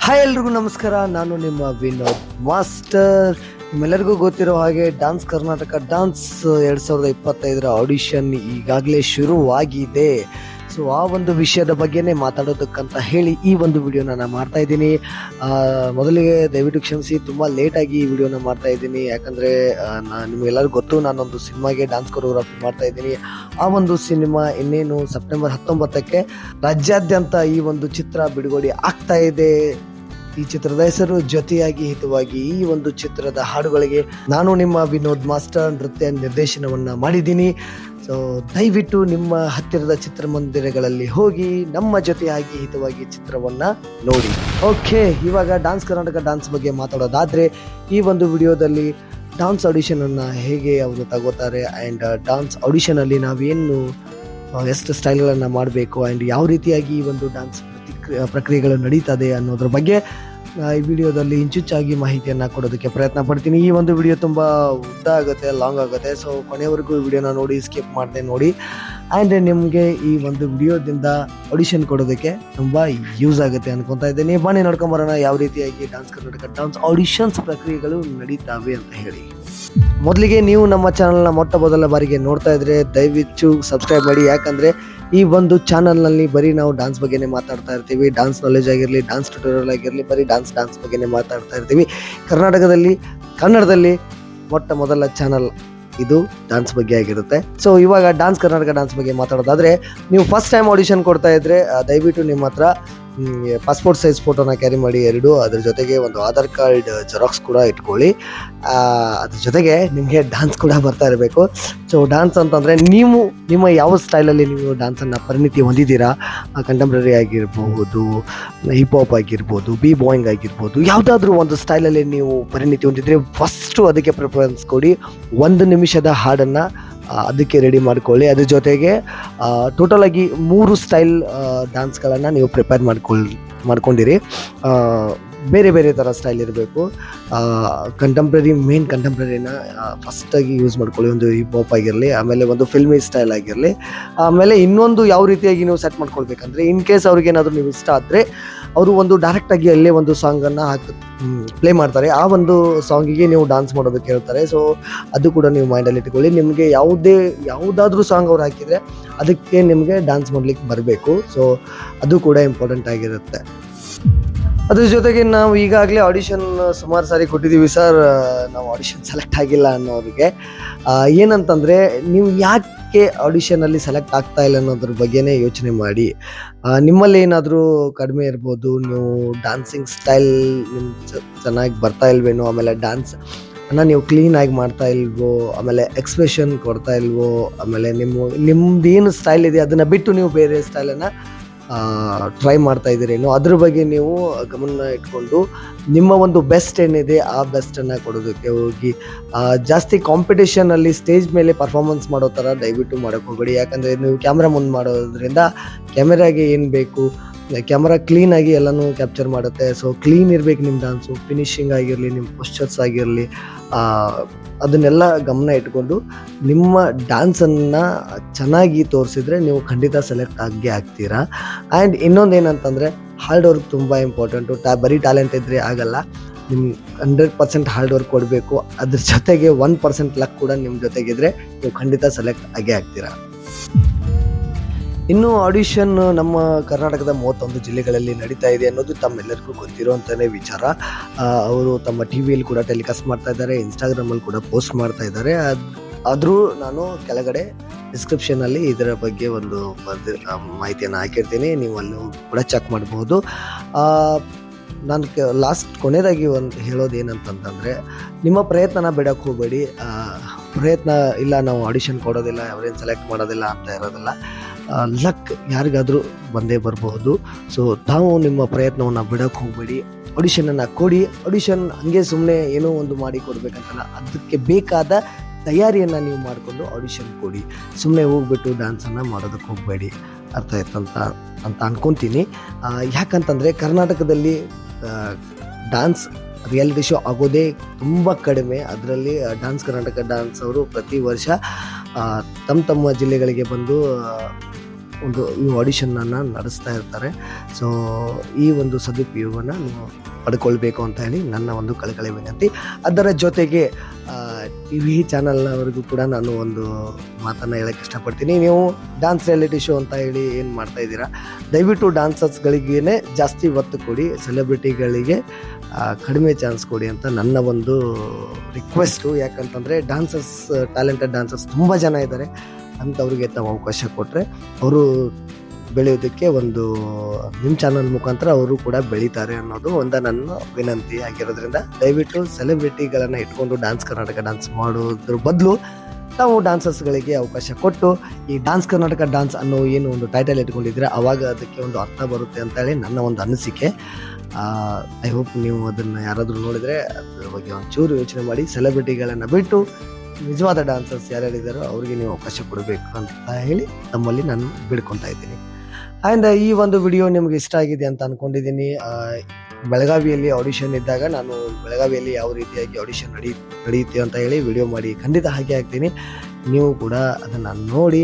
Hi ಎಲ್ರಿಗೂ ನಮಸ್ಕಾರ. ನಾನು ನಿಮ್ಮ ವಿನೋದ್ ಮಾಸ್ಟರ್. ನಿಮ್ಮೆಲ್ಲರಿಗೂ ಗೊತ್ತಿರೋ ಹಾಗೆ ಡಾನ್ಸ್ ಕರ್ನಾಟಕ ಡಾನ್ಸ್ 2025 ಆಡಿಷನ್ ಈಗಾಗಲೇ ಶುರುವಾಗಿದೆ. ಸೊ ಆ ಒಂದು ವಿಷಯದ ಬಗ್ಗೆನೇ ಮಾತಾಡೋದಕ್ಕಂತ ಹೇಳಿ ಈ ಒಂದು ವಿಡಿಯೋನ ನಾನು ಮಾಡ್ತಾ ಇದ್ದೀನಿ. ಮೊದಲಿಗೆ ದಯವಿಟ್ಟು ಕ್ಷಮಿಸಿ, ತುಂಬ ಲೇಟಾಗಿ ಈ ವಿಡಿಯೋನ ಮಾಡ್ತಾ ಇದ್ದೀನಿ. ಯಾಕಂದರೆ ನಿಮಗೆಲ್ಲರಿಗೂ ಗೊತ್ತು, ನಾನೊಂದು ಸಿನಿಮಾಗೆ ಡಾನ್ಸ್ ಕೊರಿಯೋಗ್ರಫಿ ಮಾಡ್ತಾ ಇದ್ದೀನಿ. ಆ ಒಂದು ಸಿನಿಮಾ ಇನ್ನೇನು ಸೆಪ್ಟೆಂಬರ್ 19ಕ್ಕೆ ರಾಜ್ಯಾದ್ಯಂತ ಈ ಒಂದು ಚಿತ್ರ ಬಿಡುಗಡೆ ಆಗ್ತಾ ಇದೆ. ಈ ಚಿತ್ರದ ಹೆಸರು ಜೊತೆಯಾಗಿ ಹಿತವಾಗಿ. ಈ ಒಂದು ಚಿತ್ರದ ಹಾಡುಗಳಿಗೆ ನಾನು ನಿಮ್ಮ ವಿನೋದ್ ಮಾಸ್ಟರ್ ನೃತ್ಯ ನಿರ್ದೇಶನವನ್ನ ಮಾಡಿದ್ದೀನಿ. ಸೊ ದಯವಿಟ್ಟು ನಿಮ್ಮ ಹತ್ತಿರದ ಚಿತ್ರಮಂದಿರಗಳಲ್ಲಿ ಹೋಗಿ ನಮ್ಮ ಜೊತೆಯಾಗಿ ಹಿತವಾಗಿ ಚಿತ್ರವನ್ನ ನೋಡಿ. ಓಕೆ, ಇವಾಗ ಡಾನ್ಸ್ ಕರ್ನಾಟಕ ಡಾನ್ಸ್ ಬಗ್ಗೆ ಮಾತಾಡೋದಾದ್ರೆ, ಈ ಒಂದು ವಿಡಿಯೋದಲ್ಲಿ ಡಾನ್ಸ್ ಆಡಿಷನ್ ಅನ್ನ ಹೇಗೆ ಅವರು ತಗೋತಾರೆ ಆ್ಯಂಡ್ ಡಾನ್ಸ್ ಆಡಿಷನ್ ಅಲ್ಲಿ ನಾವೇನು ಎಷ್ಟು ಸ್ಟೈಲ್ಗಳನ್ನು ಮಾಡಬೇಕು ಆ್ಯಂಡ್ ಯಾವ ರೀತಿಯಾಗಿ ಈ ಒಂದು ಡಾನ್ಸ್ ಪ್ರಕ್ರಿಯೆಗಳು ನಡೀತದೆ ಅನ್ನೋದ್ರ ಬಗ್ಗೆ ಈ ವಿಡಿಯೋದಲ್ಲಿ ಇಂಚುಚ್ಚಾಗಿ ಮಾಹಿತಿಯನ್ನು ಕೊಡೋದಕ್ಕೆ ಪ್ರಯತ್ನ ಪಡ್ತೀನಿ. ಈ ಒಂದು ವಿಡಿಯೋ ತುಂಬ ಉದ್ದ ಆಗುತ್ತೆ, ಲಾಂಗ್ ಆಗುತ್ತೆ. ಸೊ ಕೊನೆವರೆಗೂ ಈ ವಿಡಿಯೋನ ನೋಡಿ, ಸ್ಕಿಪ್ ಮಾಡದೆ ನೋಡಿ. ಆ್ಯಂಡ್ ನಿಮಗೆ ಈ ಒಂದು ವಿಡಿಯೋದಿಂದ ಆಡಿಷನ್ ಕೊಡೋದಕ್ಕೆ ತುಂಬ ಯೂಸ್ ಆಗುತ್ತೆ ಅನ್ಕೊತಾ ಇದ್ದೀನಿ. ಬನ್ನಿ ನೋಡ್ಕೊಂಬರೋಣ ಯಾವ ರೀತಿಯಾಗಿ ಡಾನ್ಸ್ ಕರ್ನಾಟಕ ಡಾನ್ಸ್ ಆಡಿಷನ್ಸ್ ಪ್ರಕ್ರಿಯೆಗಳು ನಡೀತಾವೆ ಅಂತ ಹೇಳಿ. ಮೊದಲಿಗೆ ನೀವು ನಮ್ಮ ಚಾನಲ್ನ ಮೊಟ್ಟ ಮೊದಲ ಬಾರಿಗೆ ನೋಡ್ತಾ ಇದ್ರೆ ದಯವಿಟ್ಟು ಸಬ್ಸ್ಕ್ರೈಬ್ ಮಾಡಿ. ಯಾಕಂದರೆ ಈ ಒಂದು ಚಾನಲ್ನಲ್ಲಿ ಬರೀ ನಾವು ಡಾನ್ಸ್ ಬಗ್ಗೆನೇ ಮಾತಾಡ್ತಾ ಇರ್ತೀವಿ. ಡಾನ್ಸ್ ನಾಲೆಜ್ ಆಗಿರಲಿ, ಡಾನ್ಸ್ ಟ್ಯುಟೋರಿಯಲ್ ಆಗಿರಲಿ, ಬರೀ ಡಾನ್ಸ್ ಬಗ್ಗೆನೇ ಮಾತಾಡ್ತಾ ಇರ್ತೀವಿ. ಕನ್ನಡದಲ್ಲಿ ಮೊಟ್ಟ ಮೊದಲ ಚಾನಲ್ ಇದು ಡಾನ್ಸ್ ಬಗ್ಗೆ ಆಗಿರುತ್ತೆ. ಸೊ ಇವಾಗ ಡಾನ್ಸ್ ಕರ್ನಾಟಕ ಡಾನ್ಸ್ ಬಗ್ಗೆ ಮಾತಾಡೋದಾದ್ರೆ, ನೀವು ಫಸ್ಟ್ ಟೈಮ್ ಆಡಿಷನ್ ಕೊಡ್ತಾ ಇದ್ರೆ ದಯವಿಟ್ಟು ನಿಮ್ಮ ಹತ್ರ ಪಾಸ್ಪೋರ್ಟ್ ಸೈಜ್ ಫೋಟೋನ ಕ್ಯಾರಿ ಮಾಡಿ 2. ಅದ್ರ ಜೊತೆಗೆ ಒಂದು ಆಧಾರ್ ಕಾರ್ಡ್ ಜೆರಾಕ್ಸ್ ಕೂಡ ಇಟ್ಕೊಳ್ಳಿ. ಅದ್ರ ಜೊತೆಗೆ ನಿಮಗೆ ಡಾನ್ಸ್ ಕೂಡ ಬರ್ತಾ ಇರಬೇಕು. ಸೊ ಡಾನ್ಸ್ ಅಂತಂದರೆ ನೀವು ನಿಮ್ಮ ಯಾವ ಸ್ಟೈಲಲ್ಲಿ ನೀವು ಡಾನ್ಸನ್ನು ಪರಿಣಿತಿ ಹೊಂದಿದ್ದೀರಾ, ಕಂಟೆಂಪ್ರರಿ ಆಗಿರ್ಬೋದು, ಹಿಪ್ ಹಾಪ್ ಆಗಿರ್ಬೋದು, ಬಿ ಬಾಯಿಂಗ್ ಆಗಿರ್ಬೋದು, ಯಾವುದಾದ್ರೂ ಒಂದು ಸ್ಟೈಲಲ್ಲಿ ನೀವು ಪರಿಣಿತಿ ಹೊಂದಿದ್ರೆ ಫಸ್ಟು ಅದಕ್ಕೆ ಪ್ರಿಫರೆನ್ಸ್ ಕೊಡಿ. 1 ನಿಮಿಷದ ಹಾಡನ್ನು ಅದಕ್ಕೆ ರೆಡಿ ಮಾಡ್ಕೊಳ್ಳಿ. ಅದ್ರ ಜೊತೆಗೆ ಟೋಟಲಾಗಿ 3 ಸ್ಟೈಲ್ ಡ್ಯಾನ್ಸ್ಗಳನ್ನು ನೀವು ಪ್ರಿಪೇರ್ ಮಾಡ್ಕೊಂಡಿರಿ. ಬೇರೆ ಬೇರೆ ಥರ ಸ್ಟೈಲ್ ಇರಬೇಕು. ಕಂಟೆಂಪ್ರರಿನ ಫಸ್ಟಾಗಿ ಯೂಸ್ ಮಾಡ್ಕೊಳ್ಳಿ. ಒಂದು ಹಿಪ್ ಹಾಪ್ ಆಗಿರಲಿ, ಆಮೇಲೆ ಒಂದು ಫಿಲ್ಮಿ ಸ್ಟೈಲ್ ಆಗಿರಲಿ. ಆಮೇಲೆ ಇನ್ನೊಂದು ಯಾವ ರೀತಿಯಾಗಿ ನೀವು ಸೆಟ್ ಮಾಡ್ಕೊಳ್ಬೇಕಂದ್ರೆ, ಇನ್ ಕೇಸ್ ಅವ್ರಿಗೇನಾದರೂ ನೀವು ಇಷ್ಟ ಆದರೆ ಅವರು ಒಂದು ಡೈರೆಕ್ಟಾಗಿ ಅಲ್ಲೇ ಒಂದು ಸಾಂಗನ್ನು ಪ್ಲೇ ಮಾಡ್ತಾರೆ. ಆ ಒಂದು ಸಾಂಗಿಗೆ ನೀವು ಡಾನ್ಸ್ ಮಾಡೋದಕ್ಕೆ ಹೇಳ್ತಾರೆ. ಸೊ ಅದು ಕೂಡ ನೀವು ಮೈಂಡಲ್ಲಿ ಇಟ್ಕೊಳ್ಳಿ. ನಿಮಗೆ ಯಾವುದಾದ್ರೂ ಸಾಂಗ್ ಅವ್ರು ಹಾಕಿದರೆ ಅದಕ್ಕೆ ನಿಮಗೆ ಡಾನ್ಸ್ ಮಾಡ್ಲಿಕ್ಕೆ ಬರಬೇಕು. ಸೊ ಅದು ಕೂಡ ಇಂಪಾರ್ಟೆಂಟ್ ಆಗಿರುತ್ತೆ. ಅದ್ರ ಜೊತೆಗೆ ನಾವು ಈಗಾಗಲೇ ಆಡಿಷನ್ ಸುಮಾರು ಸಾರಿ ಕೊಟ್ಟಿದ್ದೀವಿ ಸರ್, ನಾವು ಆಡಿಷನ್ ಸೆಲೆಕ್ಟ್ ಆಗಿಲ್ಲ ಅನ್ನೋರಿಗೆ. ಏನಂತಂದರೆ, ನೀವು ಯಾಕೆ ಆಡಿಷನಲ್ಲಿ ಸೆಲೆಕ್ಟ್ ಆಗ್ತಾ ಇಲ್ಲ ಅನ್ನೋದ್ರ ಬಗ್ಗೆನೇ ಯೋಚನೆ ಮಾಡಿ. ನಿಮ್ಮಲ್ಲಿ ಏನಾದರೂ ಕಡಿಮೆ ಇರ್ಬೋದು, ನೀವು ಡಾನ್ಸಿಂಗ್ ಸ್ಟೈಲ್ ಚೆನ್ನಾಗಿ ಬರ್ತಾ ಇಲ್ವೇನೋ, ಆಮೇಲೆ ಡ್ಯಾನ್ಸ್ ನೀವು ಕ್ಲೀನಾಗಿ ಮಾಡ್ತಾ ಇಲ್ವೋ, ಆಮೇಲೆ ಎಕ್ಸ್ಪ್ರೆಷನ್ ಕೊಡ್ತಾ ಇಲ್ವೋ, ಆಮೇಲೆ ನಿಮ್ದೇನು ಸ್ಟೈಲ್ ಇದೆ ಅದನ್ನು ಬಿಟ್ಟು ನೀವು ಬೇರೆ ಸ್ಟೈಲನ್ನು ಟ್ರೈ ಮಾಡ್ತಾ ಇದ್ದೀರೇನೋ, ಅದ್ರ ಬಗ್ಗೆ ನೀವು ಗಮನ ಇಟ್ಕೊಂಡು ನಿಮ್ಮ ಒಂದು ಬೆಸ್ಟ್ ಏನಿದೆ ಆ ಬೆಸ್ಟನ್ನು ಕೊಡೋದಕ್ಕೆ ಹೋಗಿ. ಜಾಸ್ತಿ ಕಾಂಪಿಟೇಷನಲ್ಲಿ ಸ್ಟೇಜ್ ಮೇಲೆ ಪರ್ಫಾರ್ಮೆನ್ಸ್ ಮಾಡೋ ಥರ ದಯವಿಟ್ಟು ಮಾಡೋಕ್ಕೆ ಹೋಗಬೇಡಿ. ಯಾಕಂದರೆ ನೀವು ಕ್ಯಾಮ್ರಾ ಮುಂದೆ ಮಾಡೋದ್ರಿಂದ ಕ್ಯಾಮೆರಾಗೆ ಏನು ಬೇಕು, ಕ್ಯಾಮ್ರಾ ಕ್ಲೀನಾಗಿ ಎಲ್ಲನೂ ಕ್ಯಾಪ್ಚರ್ ಮಾಡುತ್ತೆ. ಸೊ ಕ್ಲೀನ್ ಇರಬೇಕು ನಿಮ್ಮ ಡಾನ್ಸು, ಫಿನಿಶಿಂಗ್ ಆಗಿರಲಿ, ನಿಮ್ಮ ಪೋಸ್ಚರ್ಸ್ ಆಗಿರಲಿ, ಅದನ್ನೆಲ್ಲ ಗಮನ ಇಟ್ಕೊಂಡು ನಿಮ್ಮ ಡ್ಯಾನ್ಸನ್ನು ಚೆನ್ನಾಗಿ ತೋರಿಸಿದ್ರೆ ನೀವು ಖಂಡಿತ ಸೆಲೆಕ್ಟ್ ಆಗ್ತೀರಾ. ಆ್ಯಂಡ್ ಇನ್ನೊಂದು ಏನಂತಂದರೆ, ಹಾರ್ಡ್ ವರ್ಕ್ ತುಂಬ ಇಂಪಾರ್ಟೆಂಟು. ಬರೀ ಟ್ಯಾಲೆಂಟ್ ಇದ್ದರೆ ಆಗಲ್ಲ. ನಿಮ್ಮ 100% ಹಾರ್ಡ್ ವರ್ಕ್ ಕೊಡಬೇಕು. ಅದ್ರ ಜೊತೆಗೆ 1% ಲಕ್ ಕೂಡ ನಿಮ್ಮ ಜೊತೆಗಿದ್ರೆ ನೀವು ಖಂಡಿತ ಸೆಲೆಕ್ಟ್ ಆಗ್ತೀರಾ. ಇನ್ನು ಆಡಿಷನ್ ನಮ್ಮ ಕರ್ನಾಟಕದ 31 ಜಿಲ್ಲೆಗಳಲ್ಲಿ ನಡೀತಾ ಇದೆ ಅನ್ನೋದು ತಮ್ಮೆಲ್ಲರಿಗೂ ಗೊತ್ತಿರುವಂಥನೇ ವಿಚಾರ. ಅವರು ತಮ್ಮ ಟಿವಿಯಲ್ಲಿ ಕೂಡ ಟೆಲಿಕಾಸ್ಟ್ ಮಾಡ್ತಾ ಇದ್ದಾರೆ, ಇನ್ಸ್ಟಾಗ್ರಾಮಲ್ಲಿ ಕೂಡ ಪೋಸ್ಟ್ ಮಾಡ್ತಾ ಇದ್ದಾರೆ. ಆದರೂ ನಾನು ಕೆಳಗಡೆ ಡಿಸ್ಕ್ರಿಪ್ಷನಲ್ಲಿ ಇದರ ಬಗ್ಗೆ ಒಂದು ಮಾಹಿತಿಯನ್ನು ಹಾಕಿರ್ತೀನಿ, ನೀವು ಅಲ್ಲೂ ಕೂಡ ಚೆಕ್ ಮಾಡ್ಬೋದು. ನಾನು ಕೊನೆಯದಾಗಿ ಒಂದು ಹೇಳೋದು ಏನಂತಂದರೆ, ನಿಮ್ಮ ಪ್ರಯತ್ನನ ಬಿಡೋಕ್ಕೆ ಹೋಗಬೇಡಿ. ಪ್ರಯತ್ನ ಇಲ್ಲ, ನಾವು ಆಡಿಷನ್ ಕೊಡೋದಿಲ್ಲ, ಅವರೇನು ಸೆಲೆಕ್ಟ್ ಮಾಡೋದಿಲ್ಲ ಅಂತ ಇರೋದಿಲ್ಲ. ಲಕ್ ಯಾರಿಗಾದರೂ ಬಂದೇ ಬರಬಹುದು. ಸೊ ತಾವು ನಿಮ್ಮ ಪ್ರಯತ್ನವನ್ನು ಬಿಡೋಕ್ಕೆ ಹೋಗಬೇಡಿ. ಆಡಿಷನನ್ನು ಕೊಡಿ. ಆಡಿಷನ್ ಹಂಗೆ ಸುಮ್ಮನೆ ಏನೋ ಒಂದು ಮಾಡಿ ಕೊಡಬೇಕಂತಲ್ಲ, ಅದಕ್ಕೆ ಬೇಕಾದ ತಯಾರಿಯನ್ನು ನೀವು ಮಾಡಿಕೊಂಡು ಆಡಿಷನ್ ಕೊಡಿ. ಸುಮ್ಮನೆ ಹೋಗ್ಬಿಟ್ಟು ಡ್ಯಾನ್ಸನ್ನು ಮಾಡೋದಕ್ಕೆ ಹೋಗಬೇಡಿ. ಅರ್ಥ ಆಯ್ತು ಅಂತ ಅನ್ಕೊತೀನಿ. ಯಾಕಂತಂದರೆ ಕರ್ನಾಟಕದಲ್ಲಿ ಡ್ಯಾನ್ಸ್ ರಿಯಾಲಿಟಿ ಶೋ ಆಗೋದೇ ತುಂಬ ಕಡಿಮೆ. ಅದರಲ್ಲಿ ಡಾನ್ಸ್ ಕರ್ನಾಟಕ ಡಾನ್ಸ್ ಅವರು ಪ್ರತಿ ವರ್ಷ ತಮ್ಮ ಜಿಲ್ಲೆಗಳಿಗೆ ಬಂದು ಒಂದು ಈ ಆಡಿಷನನ್ನು ನಡೆಸ್ತಾ ಇರ್ತಾರೆ. ಸೊ ಈ ಒಂದು ಸದುಪಯೋಗವನ್ನು ನೀವು ಪಡ್ಕೊಳ್ಬೇಕು ಅಂತ ಹೇಳಿ ನನ್ನ ಒಂದು ಕಳಕಳಿ ವಿನಂತಿ. ಅದರ ಜೊತೆಗೆ ಟಿ ವಿ ಚಾನಲ್ನವರಿಗೂ ಕೂಡ ನಾನು ಒಂದು ಮಾತನ್ನು ಹೇಳೋಕ್ಕೆ ಇಷ್ಟಪಡ್ತೀನಿ. ನೀವು ಡ್ಯಾನ್ಸ್ ರಿಯಾಲಿಟಿ ಶೋ ಅಂತ ಹೇಳಿ ಏನು ಮಾಡ್ತಾ ಇದ್ದೀರಾ, ದಯವಿಟ್ಟು ಡ್ಯಾನ್ಸರ್ಸ್ಗಳಿಗೇ ಜಾಸ್ತಿ ಒತ್ತು ಕೊಡಿ, ಸೆಲೆಬ್ರಿಟಿಗಳಿಗೆ ಕಡಿಮೆ ಚಾನ್ಸ್ ಕೊಡಿ ಅಂತ ನನ್ನ ಒಂದು ರಿಕ್ವೆಸ್ಟು. ಯಾಕಂತಂದರೆ ಟ್ಯಾಲೆಂಟೆಡ್ ಡ್ಯಾನ್ಸರ್ಸ್ ತುಂಬ ಜನ ಇದ್ದಾರೆ. ಅಂಥವ್ರಿಗೆ ತಾವು ಅವಕಾಶ ಕೊಟ್ಟರೆ ಅವರು ಬೆಳೆಯೋದಕ್ಕೆ ಒಂದು ನಿಮ್ಮ ಚಾನಲ್ ಮುಖಾಂತರ ಅವರು ಕೂಡ ಬೆಳೀತಾರೆ ಅನ್ನೋದು ಒಂದು ನನ್ನ ವಿನಂತಿ ಆಗಿರೋದ್ರಿಂದ ದಯವಿಟ್ಟು ಸೆಲೆಬ್ರಿಟಿಗಳನ್ನು ಇಟ್ಕೊಂಡು ಕರ್ನಾಟಕ ಡ್ಯಾನ್ಸ್ ಮಾಡೋದ್ರ ಬದಲು ತಾವು ಡ್ಯಾನ್ಸರ್ಸ್ಗಳಿಗೆ ಅವಕಾಶ ಕೊಟ್ಟು ಈ ಕರ್ನಾಟಕ ಡ್ಯಾನ್ಸ್ ಅನ್ನೋ ಏನು ಒಂದು ಟೈಟಲ್ ಇಟ್ಕೊಂಡಿದ್ರೆ ಆವಾಗ ಅದಕ್ಕೆ ಒಂದು ಅರ್ಥ ಬರುತ್ತೆ ಅಂತೇಳಿ ನನ್ನ ಒಂದು ಅನಿಸಿಕೆ. ಐ ಹೋಪ್ ನೀವು ಅದನ್ನು ಯಾರಾದರೂ ನೋಡಿದರೆ ಅದ್ರ ಬಗ್ಗೆ ಒಂಚೂರು ಯೋಚನೆ ಮಾಡಿ ಸೆಲೆಬ್ರಿಟಿಗಳನ್ನು ಬಿಟ್ಟು ನಿಜವಾದ ಡ್ಯಾನ್ಸರ್ಸ್ ಯಾರ್ಯಾರಿದ್ದಾರೋ ಅವ್ರಿಗೆ ನೀವು ಅವಕಾಶ ಕೊಡಬೇಕು ಅಂತ ಹೇಳಿ ತಮ್ಮಲ್ಲಿ ನಾನು ಬಿಡ್ಕೊತಾ ಇದ್ದೀನಿ. ಆ್ಯಂಡ್ ಈ ಒಂದು ವಿಡಿಯೋ ನಿಮ್ಗೆ ಇಷ್ಟ ಆಗಿದೆ ಅಂತ ಅಂದ್ಕೊಂಡಿದ್ದೀನಿ. ಬೆಳಗಾವಿಯಲ್ಲಿ ಆಡಿಷನ್ ಇದ್ದಾಗ ನಾನು ಬೆಳಗಾವಿಯಲ್ಲಿ ಯಾವ ರೀತಿಯಾಗಿ ಆಡಿಷನ್ ನಡೆಯುತ್ತೆ ಅಂತ ಹೇಳಿ ವಿಡಿಯೋ ಮಾಡಿ ಖಂಡಿತ ಹಾಗೆ ಹಾಕ್ತೀನಿ. ನೀವು ಕೂಡ ಅದನ್ನು ನೋಡಿ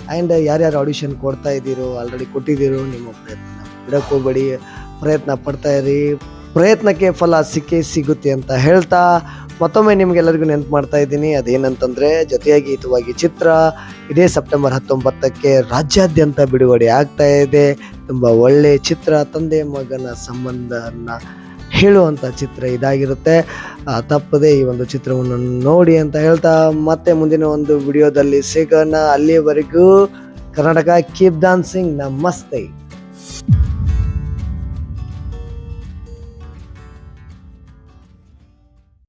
ಆ್ಯಂಡ್ ಯಾರ್ಯಾರು ಆಡಿಷನ್ ಕೊಡ್ತಾ ಇದ್ದೀರೋ, ಆಲ್ರೆಡಿ ಕೊಟ್ಟಿದ್ದೀರೋ, ನಿಮ್ಮ ಪ್ರಯತ್ನ ಬಿಡಕ್ಕೆ ಹೋಗ್ಬೇಡಿ, ಪ್ರಯತ್ನ ಪಡ್ತಾ ಇರಿ, ಪ್ರಯತ್ನಕ್ಕೆ ಫಲ ಸಿಕ್ಕೇ ಸಿಗುತ್ತೆ ಅಂತ ಹೇಳ್ತಾ ಮತ್ತೊಮ್ಮೆ ನಿಮಗೆಲ್ಲರಿಗೂ ನೆನಪು ಮಾಡ್ತಾ ಇದ್ದೀನಿ. ಅದೇನಂತಂದರೆ ಜೊತೆಯಾಗಿ ಹಿತವಾಗಿ ಚಿತ್ರ ಇದೇ ಸೆಪ್ಟೆಂಬರ್ 19ಕ್ಕೆ ರಾಜ್ಯಾದ್ಯಂತ ಬಿಡುಗಡೆ ಆಗ್ತಾ ಇದೆ. ತುಂಬ ಒಳ್ಳೆಯ ಚಿತ್ರ, ತಂದೆ ಮಗನ ಸಂಬಂಧನ ಹೇಳುವಂಥ ಚಿತ್ರ ಇದಾಗಿರುತ್ತೆ. ತಪ್ಪದೆ ಈ ಒಂದು ಚಿತ್ರವನ್ನು ನೋಡಿ ಅಂತ ಹೇಳ್ತಾ ಮತ್ತೆ ಮುಂದಿನ ಒಂದು ವಿಡಿಯೋದಲ್ಲಿ ಸಿಗೋಣ. ಅಲ್ಲಿಯವರೆಗೂ ಕರ್ನಾಟಕ ಕೀಪ್ ಡ್ಯಾನ್ಸಿಂಗ್. ನಮಸ್ತೆ.